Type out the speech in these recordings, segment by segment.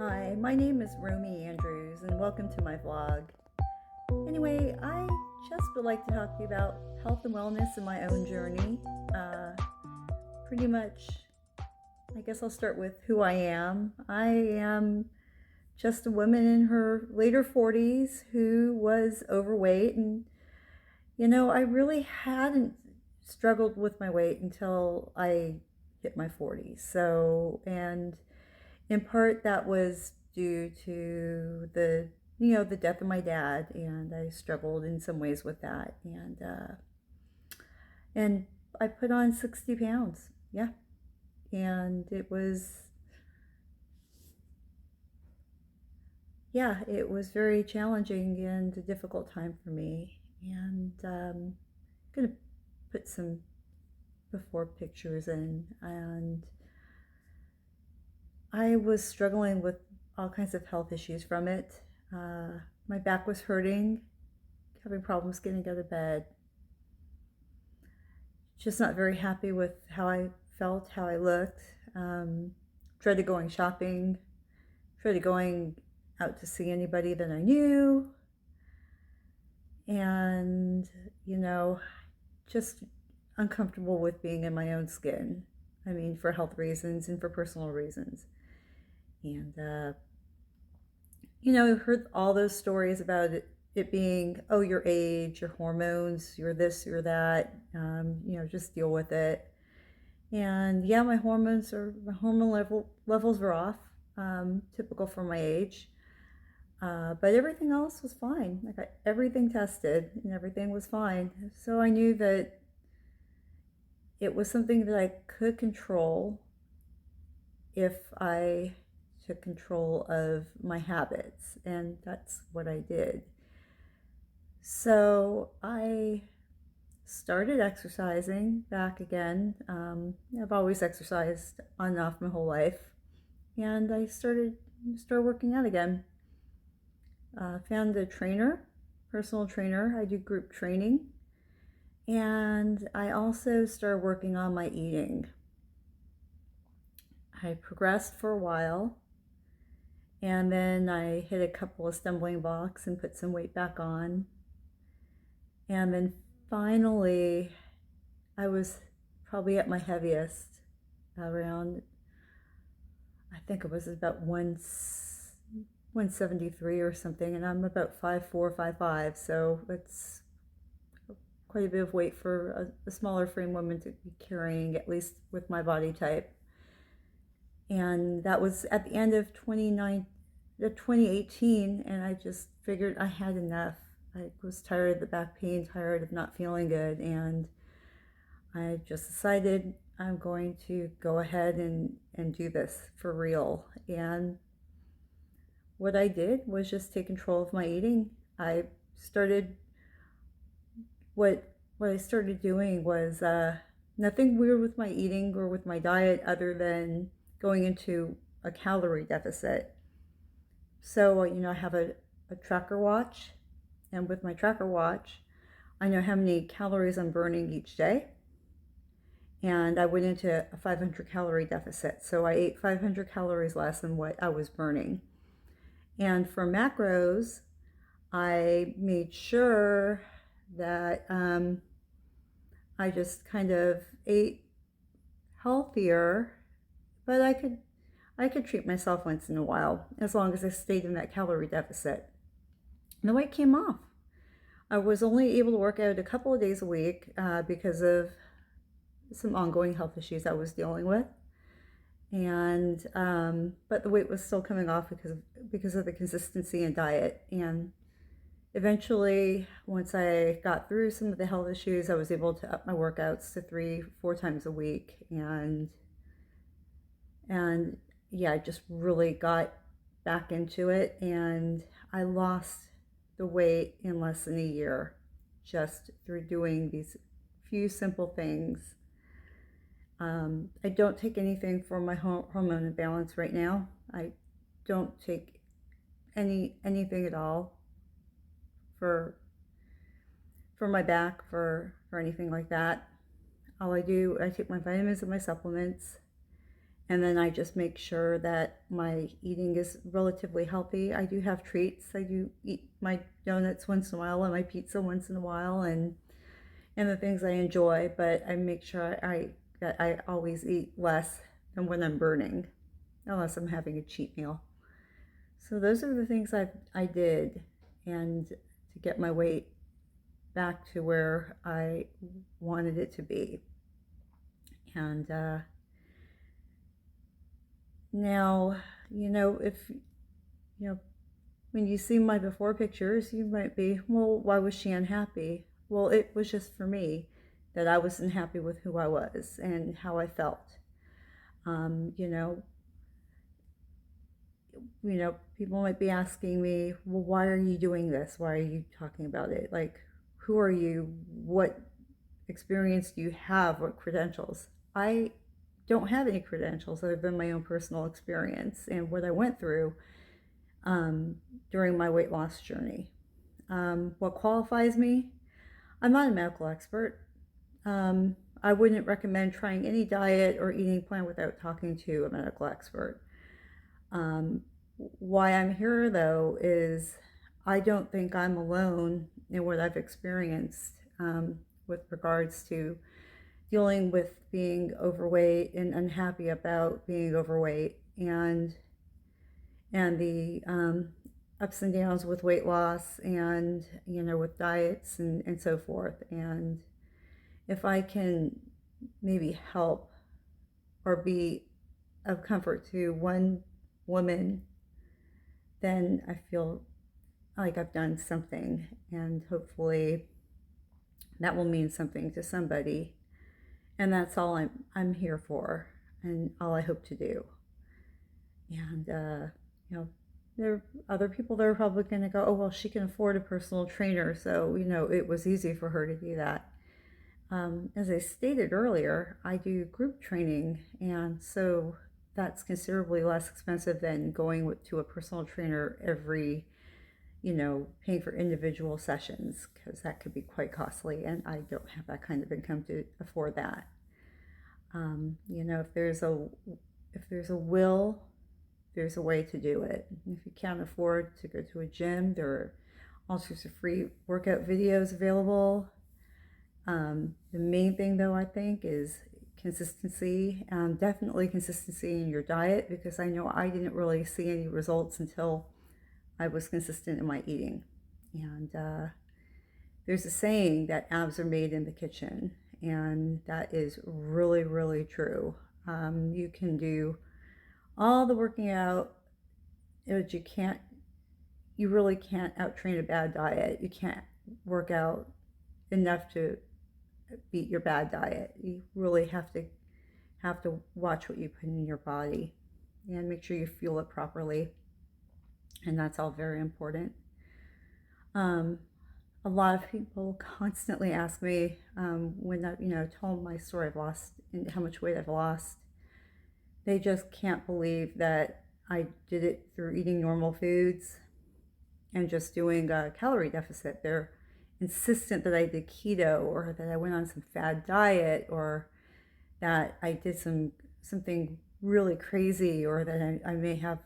Hi, my name is Romy Andrews, and welcome to my vlog. Anyway, I just would like to talk to you about health and wellness in my own journey. Pretty much, I guess I'll start with who I am. I am just a woman in her later 40s who was overweight, and I really hadn't struggled with my weight until I hit my 40s. And in part that was due to the death of my dad, and I struggled in some ways with that, and I put on 60 pounds. Yeah. And it was very challenging and a difficult time for me. And I'm gonna put some before pictures in. And I was struggling with all kinds of health issues from it. My back was hurting, having problems getting out of bed, just not very happy with how I felt, how I looked. Dreaded going shopping, dreaded going out to see anybody that I knew, and, just uncomfortable with being in my own skin. I mean, for health reasons and for personal reasons. And, heard all those stories about it being, oh, your age, your hormones, you're this, you're that, just deal with it. And yeah, my hormone levels were off, typical for my age. But everything else was fine. I got everything tested and everything was fine. So I knew that it was something that I could control if I took control of my habits. And that's what I did. So I started exercising back again. I've always exercised on and off my whole life. And I started working out again. Found a personal trainer. I do group training. And I also started working on my eating. I progressed for a while, and then I hit a couple of stumbling blocks and put some weight back on. And then finally, I was probably at my heaviest around, I think it was about 173 or something, and I'm about 5'4", 5'5", so it's quite a bit of weight for a smaller frame woman to be carrying, at least with my body type. And that was at the end of 2018, and I just figured I had enough. I was tired of the back pain, tired of not feeling good, and I just decided I'm going to go ahead and do this for real. And what I did was just take control of my eating. I started, what I started doing was nothing weird with my eating or with my diet other than going into a calorie deficit. So, I have a tracker watch, and with my tracker watch, I know how many calories I'm burning each day. And I went into a 500 calorie deficit. So I ate 500 calories less than what I was burning. And for macros, I made sure that I just kind of ate healthier, but I could treat myself once in a while as long as I stayed in that calorie deficit. And the weight came off. I was only able to work out a couple of days a week because of some ongoing health issues I was dealing with, and but the weight was still coming off because of the consistency in diet. And eventually, once I got through some of the health issues, I was able to up my workouts to 3-4 times a week, and yeah, I just really got back into it, and I lost the weight in less than a year just through doing these few simple things. I don't take anything for my hormone imbalance right now. I don't take anything at all for my back, for anything like that. All I do, I take my vitamins and my supplements, And then I just make sure that my eating is relatively healthy. I do have treats. I do eat my donuts once in a while and my pizza once in a while, and the things I enjoy, but I make sure that I always eat less than when I'm burning, unless I'm having a cheat meal. So those are the things I did, and to get my weight back to where I wanted it to be. And now, if when you see my before pictures, you might be, well, why was she unhappy? Well, it was just for me that I wasn't happy with who I was and how I felt. Um, you know, people might be asking me, well, why are you doing this? Why are you talking about it? Like, who are you? What experience do you have? What credentials? I don't have any credentials other than my own personal experience and what I went through um, during my weight loss journey. What qualifies me? I'm not a medical expert. I wouldn't recommend trying any diet or eating plan without talking to a medical expert. Um, why I'm here though is I don't think I'm alone in what I've experienced with regards to dealing with being overweight and unhappy about being overweight, and the ups and downs with weight loss, and with diets and so forth. And if I can maybe help or be of comfort to one woman, then I feel like I've done something, and hopefully that will mean something to somebody. And that's all I'm here for, and all I hope to do. And there are other people that are probably going to go, oh well, she can afford a personal trainer, so it was easy for her to do that. As I stated earlier, I do group training, and so that's considerably less expensive than going to a personal trainer every, paying for individual sessions, because that could be quite costly, and I don't have that kind of income to afford that. If there's a will, there's a way to do it. If you can't afford to go to a gym, there are all sorts of free workout videos available. The main thing, though, I think, is consistency. Definitely consistency in your diet, because I know I didn't really see any results until I was consistent in my eating. And there's a saying that abs are made in the kitchen, and that is really, really true. You can do all the working out, but you really can't out-train a bad diet. You can't work out enough to beat your bad diet. You really have to watch what you put in your body and make sure you fuel it properly. And that's all very important. A lot of people constantly ask me when I, tell them my story of lost and how much weight I've lost. They just can't believe that I did it through eating normal foods and just doing a calorie deficit. They're insistent that I did keto, or that I went on some fad diet, or that I did something really crazy, or that I may have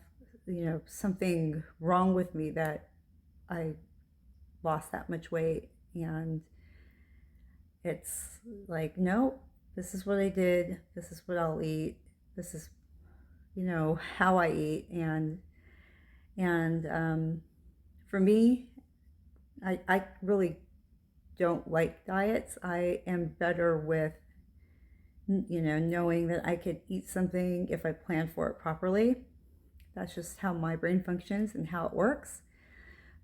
something wrong with me that I lost that much weight. And it's like, no, this is what I did, this is what I'll eat, this is how I eat. And for me, I really don't like diets. I am better with knowing that I could eat something if I plan for it properly. That's just how my brain functions and how it works.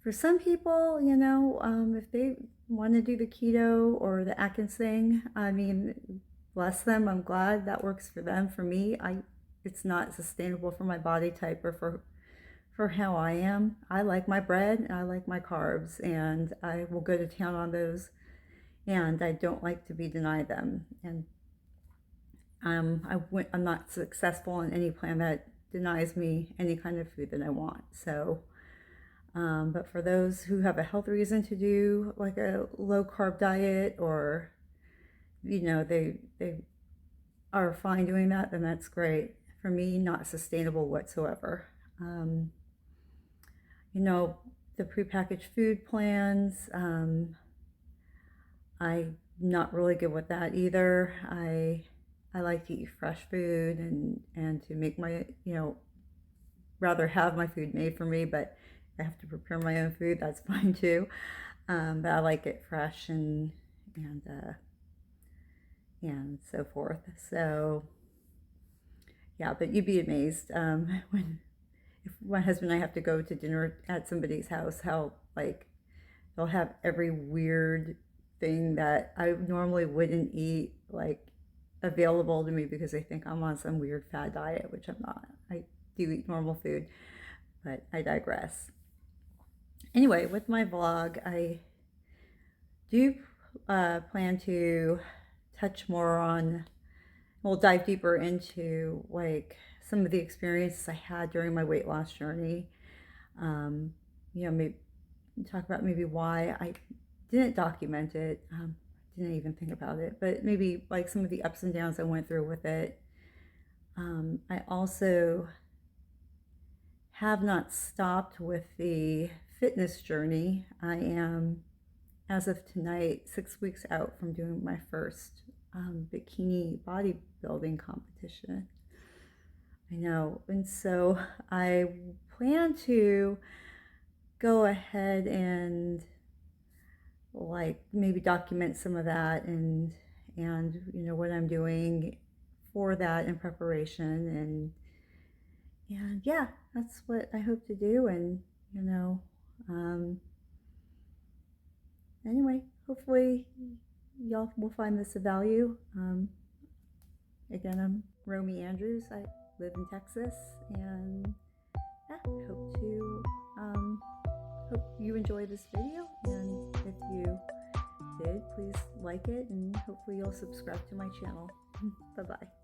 For some people, if they want to do the keto or the Atkins thing, I mean, bless them. I'm glad that works for them. For me, it's not sustainable for my body type or for how I am. I like my bread and I like my carbs, and I will go to town on those, and I don't like to be denied them. And I'm not successful in any plan that denies me any kind of food that I want. So, but for those who have a health reason to do like a low carb diet, or they are fine doing that, then that's great. for me, not sustainable whatsoever. You know, the prepackaged food plans, I'm not really good with that either. I like to eat fresh food and to make my, rather have my food made for me, but if I have to prepare my own food, that's fine too. But I like it fresh and and so forth. So yeah, but you'd be amazed when if my husband and I have to go to dinner at somebody's house, how like they'll have every weird thing that I normally wouldn't eat, like available to me because they think I'm on some weird fad diet, which I'm not. I do eat normal food, but I digress. Anyway, with my vlog, I do plan to touch more on, we'll dive deeper into like some of the experiences I had during my weight loss journey. Maybe talk about maybe why I didn't document it, didn't even think about it, but maybe like some of the ups and downs I went through with it. I also have not stopped with the fitness journey. I am, as of tonight, 6 weeks out from doing my first bikini bodybuilding competition. I know, and so I plan to go ahead and like maybe document some of that and what I'm doing for that in preparation and yeah, that's what I hope to do. And anyway, hopefully y'all will find this of value. Again, I'm Romy Andrews. I live in Texas, and yeah, hope you enjoy this video, and if you did, please like it, and hopefully you'll subscribe to my channel. Bye bye.